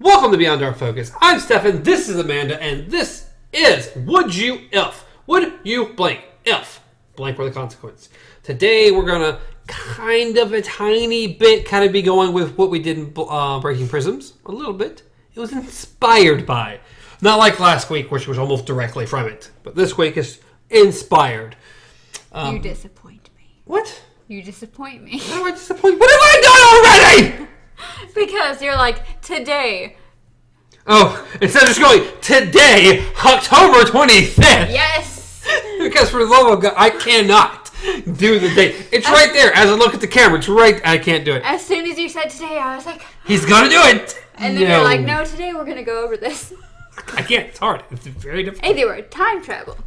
Welcome to Beyond Our Focus. I'm Stefan, this is Amanda, and this is Would You If? Would you blank if? Blank for the consequence. Today we're going to kind of a tiny bit be going with what we did in Breaking Prisms. A little bit. It was inspired by. Not like last week, which was almost directly from it. But this week is inspired. You disappoint me. What? You disappoint me. How do I disappoint? What have I done already? Because you're like, today. Oh, instead of just going, today, October 25th. Yes. Because for the love of God, I cannot do the date. It's right there. As I look at the camera, it's right. I can't do it. As soon as you said today, I was like, he's going to do it. And then you're like, no, today we're going to go over this. I can't. It's hard. It's very difficult. Anyway, time travel.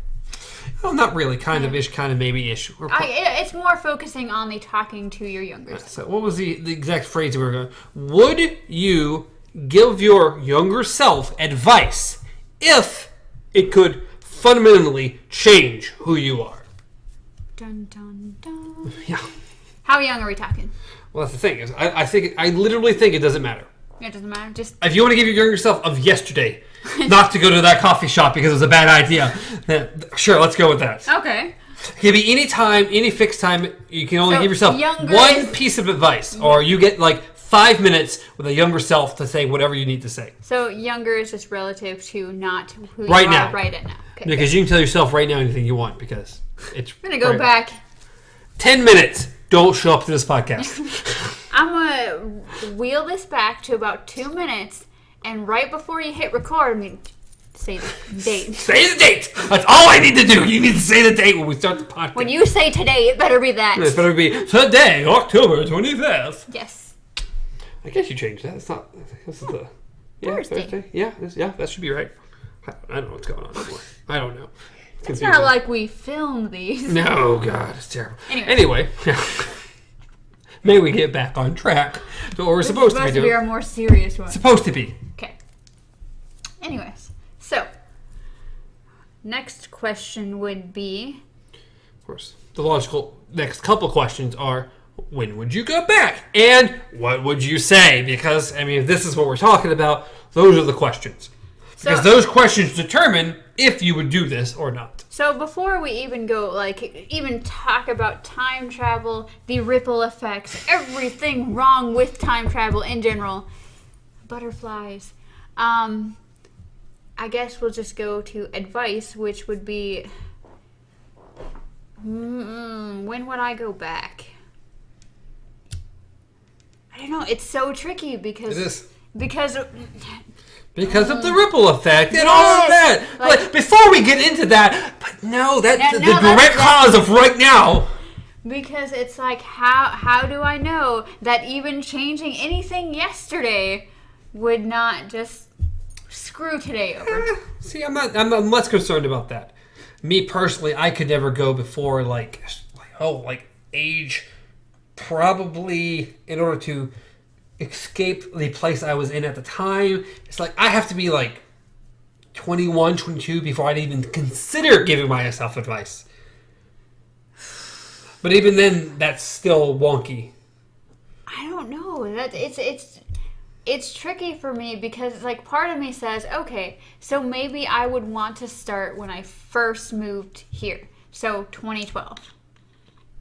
Well, not really. Kind of ish, kind of maybe-ish. It's more focusing on the talking to your younger self. So what was the exact phrase we were going? Would you give your younger self advice if it could fundamentally change who you are? Dun, dun, dun. Yeah. How young are we talking? Well, that's the thing. I literally think it doesn't matter. It doesn't matter. Just if you want to give your younger self of yesterday, not to go to that coffee shop because it was a bad idea, sure, let's go with that. Okay. It can be any time, any fixed time. You can only give yourself one piece of advice, or you get like 5 minutes with a younger self to say whatever you need to say. So younger is just relative to not who right you now. are right now. Okay. Because you can tell yourself right now anything you want because it's. I'm gonna go back 10 minutes. Don't show up to this podcast. I'm gonna wheel this back to about 2 minutes, and right before you hit record, say the date. Say the date. That's all I need to do. You need to say the date when we start the podcast. When you say today, it better be that. It better be today, October 25th. Yes. I guess you changed that. It's not. This is the Thursday. Yeah, that should be right. I don't know what's going on anymore. I don't know. It's not like we filmed these. No, God, it's terrible. Anyway. May we get back on track to what we're supposed to be doing. Supposed to be our more serious one. Supposed to be. Okay. Anyways, so next question would be. Of course, the logical next couple questions are: when would you go back, and what would you say? Because if this is what we're talking about, those are the questions. Because those questions determine if you would do this or not. So before we even go, even talk about time travel, the ripple effects, everything wrong with time travel in general, butterflies, I guess we'll just go to advice, which would be, when would I go back? I don't know. It's so tricky because... It is. Because of the ripple effect and all of that. Like, before we get into that, but no, that's the direct cause of right now. Because it's like, how do I know that even changing anything yesterday would not just screw today over? See, I'm less concerned about that. Me personally, I could never go before age, probably in order to escape the place I was in at the time. It's like I have to be 21, 22 before I'd even consider giving myself advice. But even then, that's still wonky. I don't know. It's tricky for me because part of me says, okay, so maybe I would want to start when I first moved here. So 2012.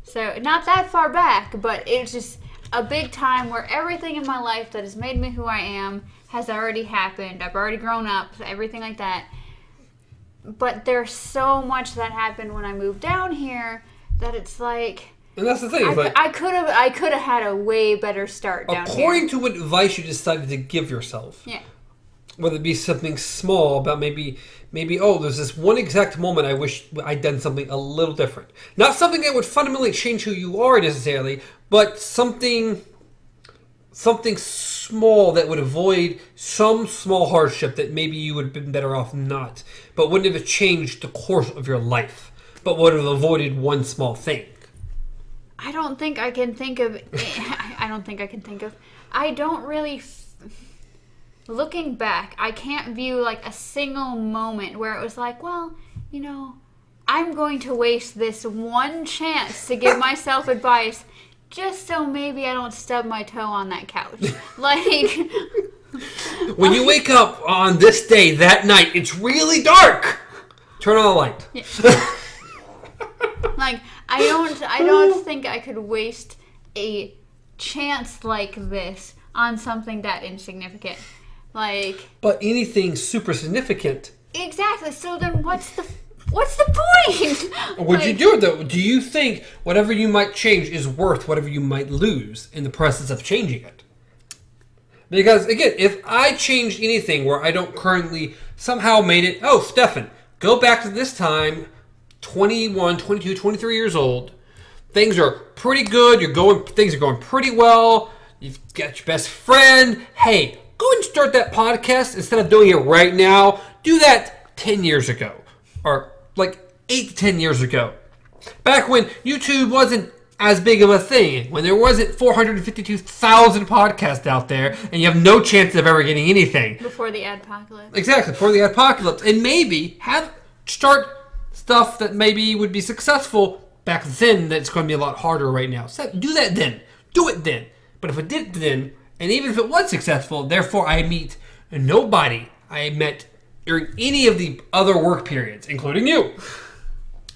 So not that far back, but it's just a big time where everything in my life that has made me who I am has already happened. I've already grown up, everything like that. But there's so much that happened when I moved down here that it's like... And that's the thing. I could have had a way better start down here. According to what advice you decided to give yourself. Yeah. Whether it be something small about maybe, there's this one exact moment I wish I'd done something a little different. Not something that would fundamentally change who you are necessarily, but something small that would avoid some small hardship that maybe you would have been better off not, but wouldn't have changed the course of your life, but would have avoided one small thing. I don't think I can think of... I don't really... Looking back, I can't view a single moment where it was I'm going to waste this one chance to give myself advice just so maybe I don't stub my toe on that couch. When you wake up on this day, that night, it's really dark. Turn on the light. Yeah. Like, I don't think I could waste a chance like this on something that insignificant. Like, but anything super significant. Exactly. So then what's the point? Would you do it though? Do you think whatever you might change is worth whatever you might lose in the process of changing it? Because again, if I changed anything where I don't currently somehow made it, oh, Stefan, go back to this time, 21, 22, 23 years old. Things are pretty good. Things are going pretty well. You've got your best friend. Hey, go and start that podcast instead of doing it right now. Do that 10 years ago. Or like 8 to 10 years ago. Back when YouTube wasn't as big of a thing. When there wasn't 452,000 podcasts out there and you have no chance of ever getting anything. Before the adpocalypse. Exactly, before the adpocalypse. And maybe start stuff that maybe would be successful back then that's going to be a lot harder right now. So do that then. Do it then. But if it did then, and even if it was successful, therefore I meet nobody I met during any of the other work periods, including you.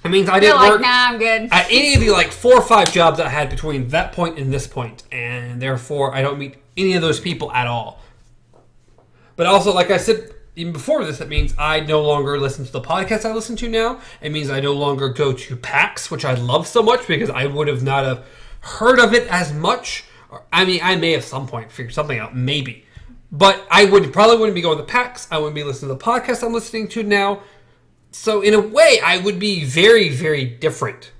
It means I didn't work nah, I'm good. at any of the 4 or 5 jobs I had between that point and this point, and therefore I don't meet any of those people at all. But also, like I said, even before this, it means I no longer listen to the podcasts I listen to now. It means I no longer go to PAX, which I love so much because I would have not have heard of it as much. I mean, I may at some point figure something out, maybe. But I probably wouldn't be going to PAX. I wouldn't be listening to the podcast I'm listening to now. So in a way, I would be very, very different.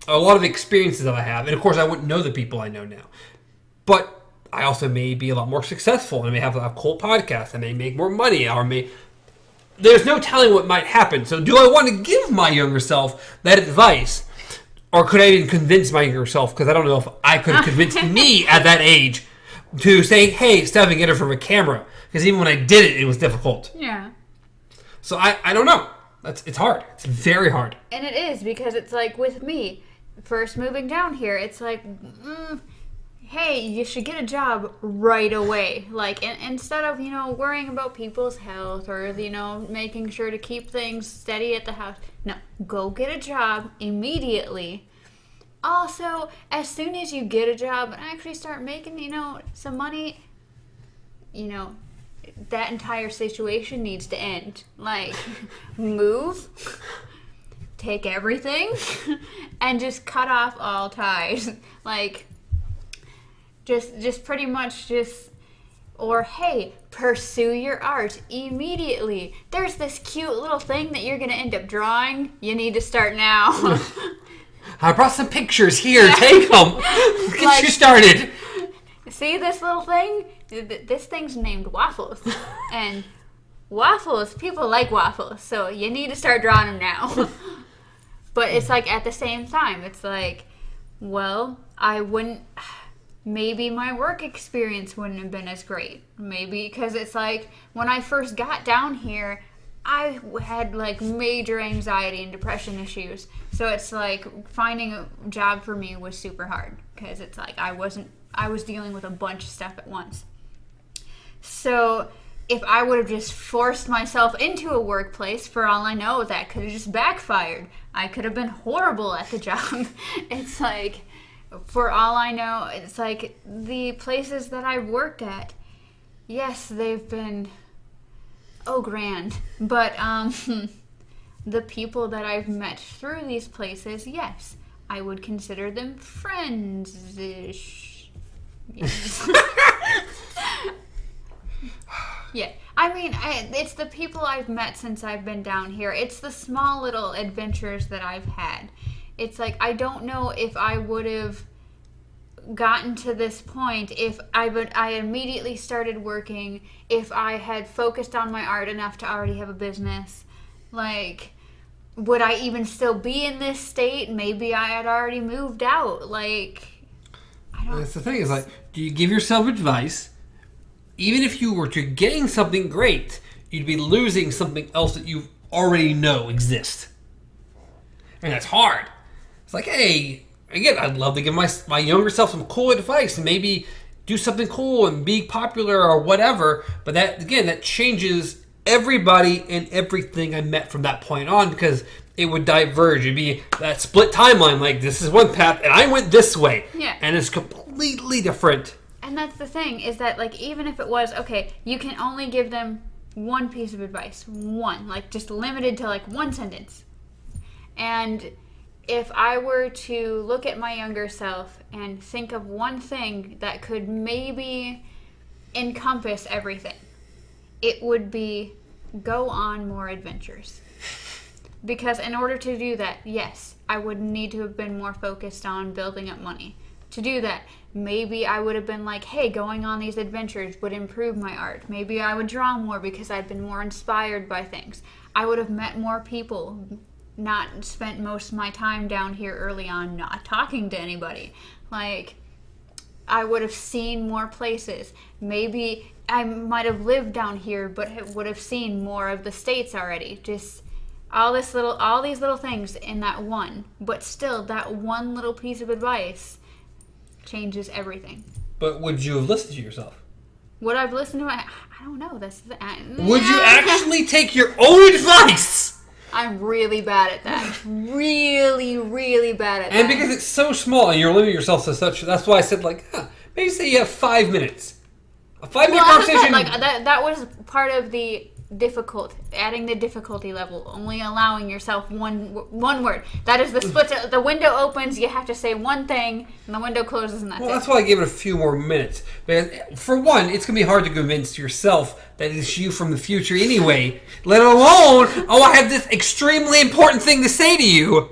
A lot of experiences that I have. And of course, I wouldn't know the people I know now. But I also may be a lot more successful. I may have a cool podcast. I may make more money. There's no telling what might happen. So do I want to give my younger self that advice? Or could I even convince my younger self? Because I don't know if I could have convinced me at that age to say, hey, Stefan, get it from a camera. Because even when I did it, it was difficult. Yeah. So I don't know. It's hard. It's very hard. And it is, because it's like with me, first moving down here, it's like, hey, you should get a job right away. Like, instead of, worrying about people's health or, making sure to keep things steady at the house. No, go get a job immediately. Also, as soon as you get a job and actually start making, some money, that entire situation needs to end. Like, move, take everything, and just cut off all ties. Like, just pretty much or hey, pursue your art immediately. There's this cute little thing that you're going to end up drawing. You need to start now. I brought some pictures here. Take them. Get you started. See this little thing? This thing's named Waffles. And waffles, people like waffles. So you need to start drawing them now. But it's like at the same time, it's like, well, maybe my work experience wouldn't have been as great. Maybe because it's like when I first got down here, I had like major anxiety and depression issues. So it's like finding a job for me was super hard because it's like I was dealing with a bunch of stuff at once. So if I would have just forced myself into a workplace, for all I know, that could have just backfired. I could have been horrible at the job. It's like, for all I know, it's like the places that I've worked at, yes, they've been, grand. But the people that I've met through these places, yes, I would consider them friends-ish. Yes. Yeah, I mean, it's the people I've met since I've been down here. It's the small little adventures that I've had. It's like, I don't know if I would have gotten to this point if I immediately started working, if I had focused on my art enough to already have a business. Like, would I even still be in this state? Maybe I had already moved out. Like, I don't know. That's the thing, is like, do you give yourself advice? Even if you were to gain something great, you'd be losing something else that you already know exists. And that's hard. It's like, hey, again, I'd love to give my younger self some cool advice. Maybe do something cool and be popular or whatever. But that changes everybody and everything I met from that point on, because it would diverge. It'd be that split timeline. Like, this is one path, and I went this way. Yeah. And it's completely different. And that's the thing, is that, like, even if it was, okay, you can only give them one piece of advice. One. Like, just limited to, like, one sentence. And if I were to look at my younger self and think of one thing that could maybe encompass everything, it would be go on more adventures. Because in order to do that, yes, I would need to have been more focused on building up money. To do that, maybe I would have been like, hey, going on these adventures would improve my art. Maybe I would draw more because I'd been more inspired by things. I would have met more people, not spent most of my time down here early on not talking to anybody. Like, I would have seen more places. Maybe I might have lived down here, but would have seen more of the States already. Just all these little things in that one. But still, that one little piece of advice changes everything. But would you have listened to yourself? Would I've listened to it? I don't know. Would you actually take your own advice? I'm really bad at that. Really, really bad at that. And because it's so small and you're limiting yourself to such, that's why I said, like, maybe say you have 5 minutes. A 5-minute conversation. Like, that was part of the adding the difficulty level, only allowing yourself one word. That is the split. The window opens, you have to say one thing, and the window closes, and that's it. That's why I gave it a few more minutes. Because, for one, it's going to be hard to convince yourself that it's you from the future anyway, let alone, I have this extremely important thing to say to you.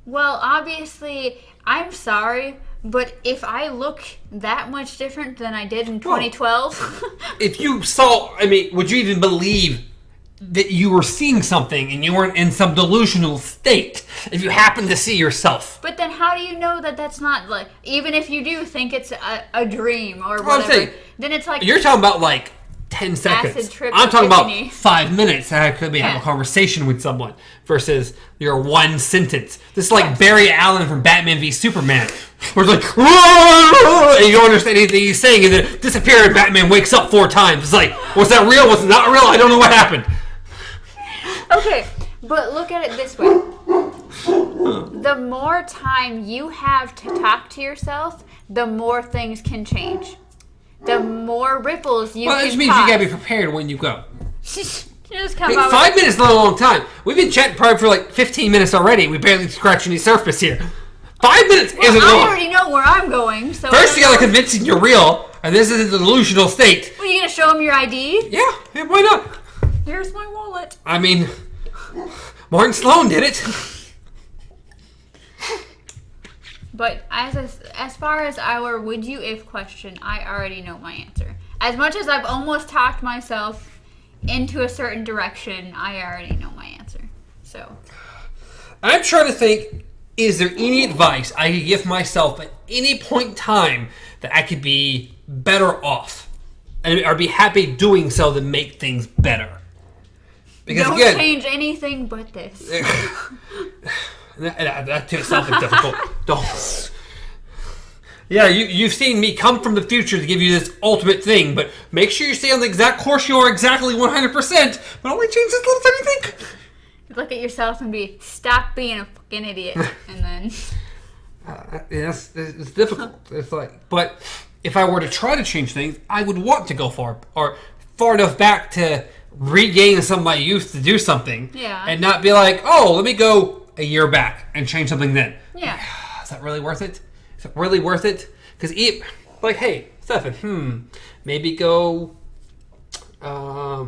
Well, obviously, I'm sorry, but if I look that much different than I did in 2012... If you saw... would you even believe that you were seeing something and you weren't in some delusional state if you happened to see yourself? But then how do you know that that's not, like... Even if you do think it's a dream or whatever, I'm saying, then it's like... You're talking about, like, 10 seconds. Acid trip I'm talking epiphany. about 5 minutes that I could have a conversation with someone versus your one sentence. This is like Barry Allen from Batman v Superman, where it's like, and you don't understand anything he's saying, and then disappear, and Batman wakes up 4 times. It's like, was that real? Was it not real? I don't know what happened. Okay, but look at it this way. The more time you have to talk to yourself, the more things can change. The more ripples you can Well, that just means you gotta be prepared when you go. just come Hey, up 5 minutes is not a long time. We've been chatting probably for like 15 minutes already. We barely scratched any surface here. 5 minutes isn't long. I already know where I'm going, so... First you gotta convince them you're real, and this is a delusional state. Well, you gonna show them your ID? Yeah, why not? Here's my wallet. Martin Sloan did it. But as far as our would you if question, I already know my answer. As much as I've almost talked myself into a certain direction, I already know my answer. So I'm trying to think, is there any advice I could give myself at any point in time that I could be better off? Or be happy doing so to make things better? Because don't again, change anything but this. That itself is difficult. Don't. Yeah, you've seen me come from the future to give you this ultimate thing, but make sure you stay on the exact course you are exactly 100%, but only change this little tiny thing. Look at yourself and stop being a fucking idiot, and then... It's difficult. It's like, but if I were to try to change things, I would want to go far enough back to regain some of my youth to do something. Yeah. And not be like, oh, let me go a year back and change something then. Yeah. Is that really worth it? Is it really worth it? Because, like, hey, Stefan, maybe go, I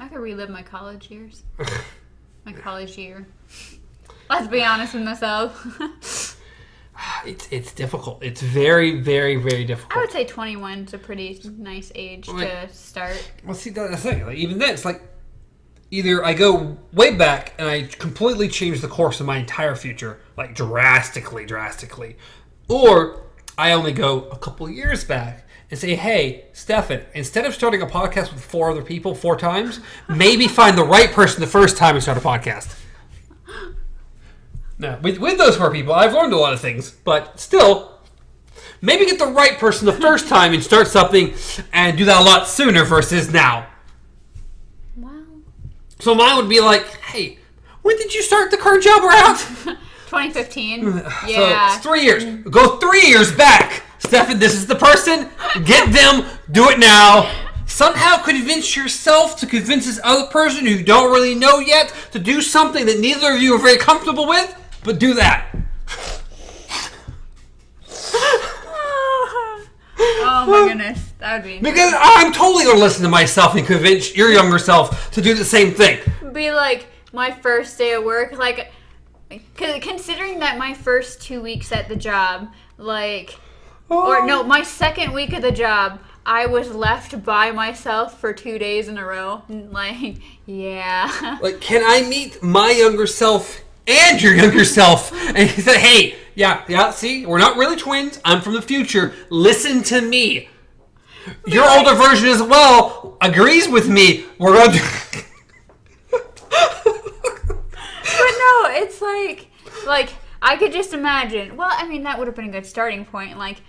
could relive my college years. My college year. Let's be honest with myself. It's difficult. It's very, very, very difficult. I would say 21 is a pretty nice age to start. Well, see, that's the thing. Like, even then, it's like, either I go way back and I completely change the course of my entire future, like drastically, or I only go a couple years back and say, hey, Stefan, instead of starting a podcast with 4 other people 4 times, maybe find the right person the first time and start a podcast. Now, with those 4 people, I've learned a lot of things, but still, maybe get the right person the first time and start something and do that a lot sooner versus now. Well, so mine would be like, hey, when did you start the current job we're at? 2015. So Yeah. it's 3 years. Go 3 years back. Stefan, this is the person. Get them. Do it now. Somehow convince yourself to convince this other person who you don't really know yet to do something that neither of you are very comfortable with, but do that. Oh my goodness, that would be Because I'm totally going to listen to myself and convince your younger self to do the same thing. be like my first day at work, like, considering that my first 2 weeks at the job, like, or no, my second week of the job, I was left by myself for 2 days in a row. Like, yeah. Like, can I meet my younger self and your younger self? And he said, hey, yeah, see, we're not really twins. I'm from the future. Listen to me. Your older version as well agrees with me. We're going to... But no, it's like, I could just imagine. Well, I mean, that would have been a good starting point. Like,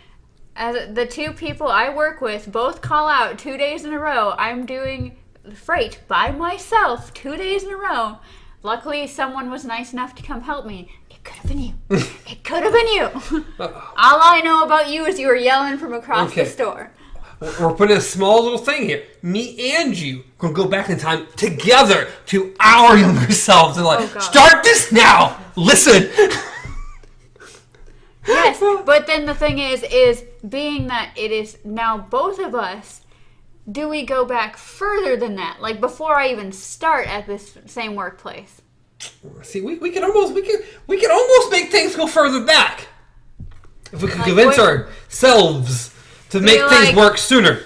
as the two people I work with both call out 2 days in a row, I'm doing freight by myself 2 days in a row. Luckily, someone was nice enough to come help me. It could have been you. It could have been you. All I know about you is you were yelling from across the store. We're putting a small little thing here. Me and you going to go back in time together to our younger selves. And like, start this now. Listen. Yes, but then the thing is being that it is now both of us, do we go back further than that? Like, before I even start at this same workplace? See, we can almost make things go further back if we can convince ourselves to make things work sooner.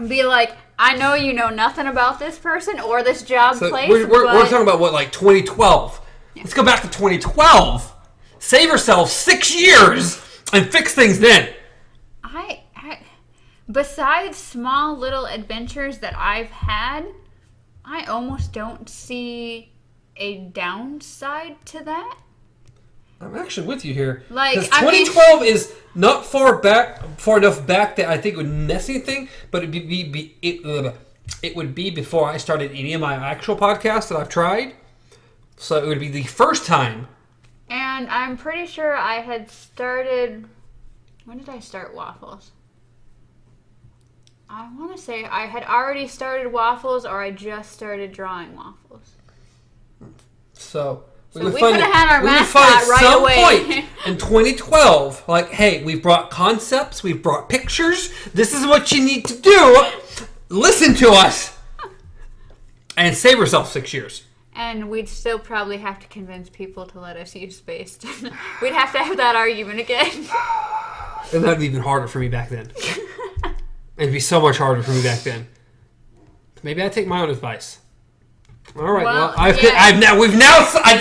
Be like, I know you know nothing about this person or this job place. We're talking about what, like 2012? Yeah. Let's go back to 2012. Save yourself 6 years and fix things then. Besides small little adventures that I've had, I almost don't see a downside to that. I'm actually with you here. Like, because 2012 is not far enough back that I think it would mess anything, but it would be before I started any of my actual podcasts that I've tried. So it would be the first time. And I'm pretty sure I had started... When did I start Waffles? I want to say I had already started Waffles or I just started drawing Waffles. So we could have had our mascot right away. Point in 2012, like, hey, we've brought concepts, we've brought pictures. This is what you need to do. Listen to us. And save yourself 6 years. And we'd still probably have to convince people to let us use space. We'd have to have that argument again. And that'd be even harder for me back then. It'd be so much harder for me back then. Maybe I take my own advice. All right.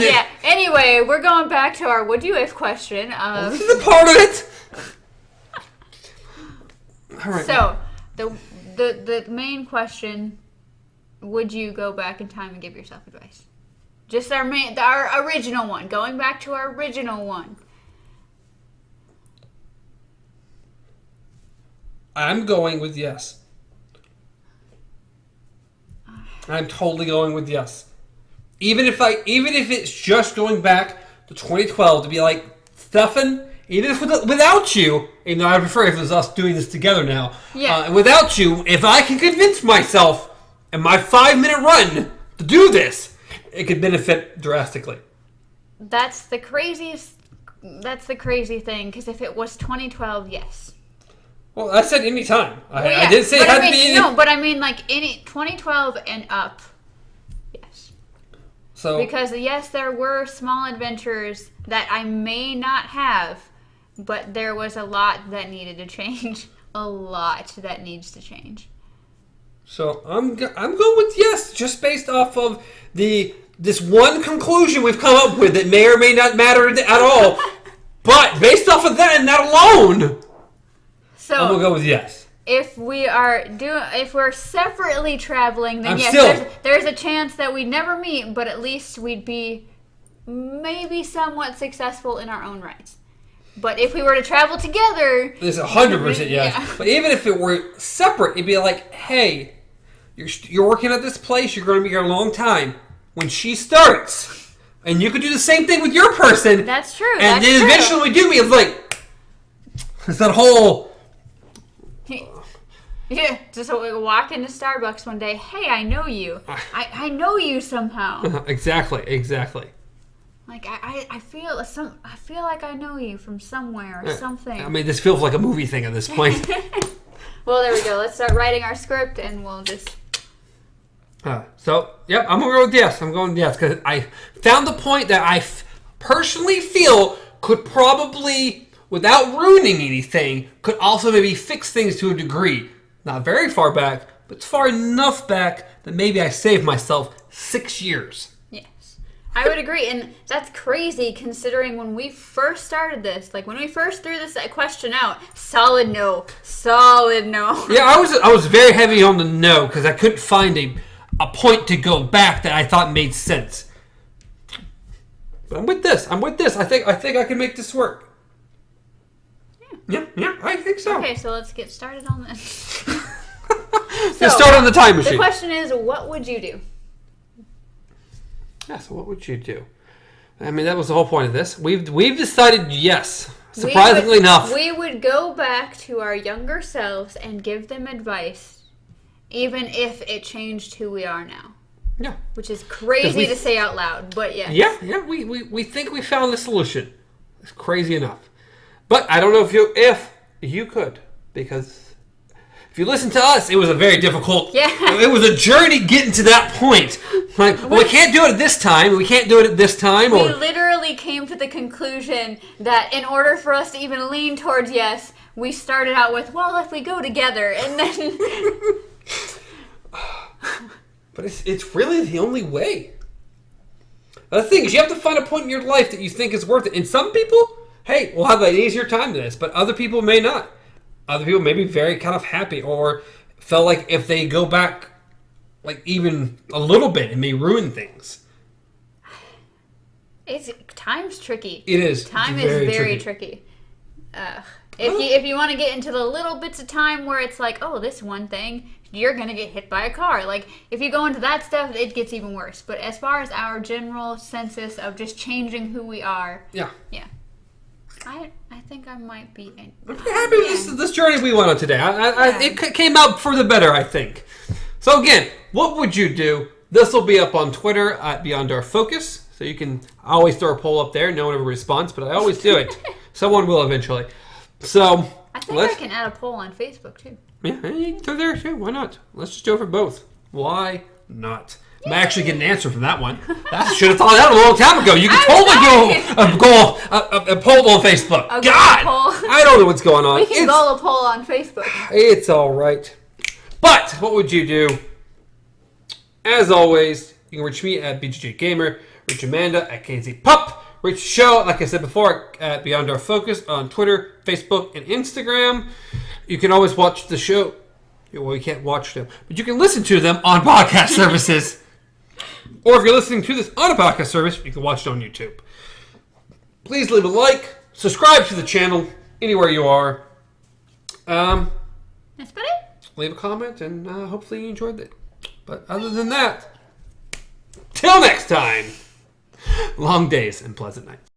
Yeah. Anyway, we're going back to our "Would you if" question. This is a part of it. All right. So the main question: would you go back in time and give yourself advice? Just our original one. Going back to our original one. I'm going with yes. I'm totally going with yes. Even if it's just going back to 2012 to be like, Stefan, even if without you, even though I prefer if it was us doing this together now. Yeah. Without you, if I can convince myself in my 5-minute run to do this, it could benefit drastically. That's the crazy thing, because if it was 2012, yes. Well, I said any time. I didn't say it had to be... No, but I mean, like, any 2012 and up, yes. So, because, yes, there were small adventures that I may not have, but there was a lot that needed to change. A lot that needs to change. So, I'm going with yes, just based off of this one conclusion we've come up with that may or may not matter at all. But, based off of that and that alone... So, I'm gonna go with yes. If we're separately traveling, then yes, there's a chance that we'd never meet, but at least we'd be maybe somewhat successful in our own rights. But if we were to travel together... There's 100% yes. Yeah. But even if it were separate, it'd be like, hey, you're working at this place, you're going to be here a long time. When she starts, and you could do the same thing with your person. That's true. And then eventually we do, it's like, it's that whole... Yeah, just walk into Starbucks one day. Hey, I know you. I know you somehow. Exactly. Like I feel like I know you from somewhere or something. I mean, this feels like a movie thing at this point. Well, there we go. Let's start writing our script, and we'll just. So, yep, I'm gonna go with yes. I'm going with yes because I found the point that I personally feel could probably, without ruining anything, could also maybe fix things to a degree. Not very far back, but it's far enough back that maybe I saved myself 6 years. Yes. I would agree, and that's crazy considering when we first started this, like when we first threw this question out, solid no. Yeah, I was very heavy on the no because I couldn't find a point to go back that I thought made sense. But I'm with this. I think I can make this work. Yeah, I think so. Okay, so let's get started on this. Let's start on the time machine. The question is, what would you do? Yeah, so what would you do? I mean, that was the whole point of this. We've decided yes. Surprisingly enough. We would go back to our younger selves and give them advice, even if it changed who we are now. Yeah. Which is crazy to say out loud, but yes. Yeah, we think we found the solution. It's crazy enough. But I don't know if you could, because if you listen to us, it was a very difficult... Yeah. It was a journey getting to that point. Like, well, we can't do it at this time. We can't do it at this time. We literally came to the conclusion that in order for us to even lean towards yes, we started out with, well, if we go together, and then... But it's really the only way. The thing is, you have to find a point in your life that you think is worth it. And some people... Hey, we'll have an easier time to this, but other people may not. Other people may be very kind of happy or felt like if they go back like even a little bit, it may ruin things. Time's tricky. It is. Time is very tricky. If you want to get into the little bits of time where it's like, oh, this one thing, you're going to get hit by a car. Like, if you go into that stuff, it gets even worse. But as far as our general census of just changing who we are. Yeah. I think I might be... I'm happy with this journey we went on today. It came out for the better, I think. So again, what would you do? This will be up on Twitter at Beyond Our Focus. So you can always throw a poll up there. No one ever responds, but I always do it. Someone will eventually. So I think I can add a poll on Facebook too. Yeah, you can throw there too. Why not? Let's just do it for both. Why not? I might actually get an answer from that one. I should have thought that a long time ago. You can totally go a poll on Facebook. God, I don't know what's going on. We can go a poll on Facebook. It's all right. But what would you do? As always, you can reach me at BGJ Gamer, reach Amanda at KZ Pup, reach the show, like I said before, at Beyond Our Focus on Twitter, Facebook, and Instagram. You can always watch the show. Well, you can't watch them, but you can listen to them on podcast services. Or if you're listening to this on a podcast service, you can watch it on YouTube. Please leave a like, subscribe to the channel anywhere you are. That's about it. Leave a comment, and hopefully you enjoyed it. But other than that, till next time, long days and pleasant nights.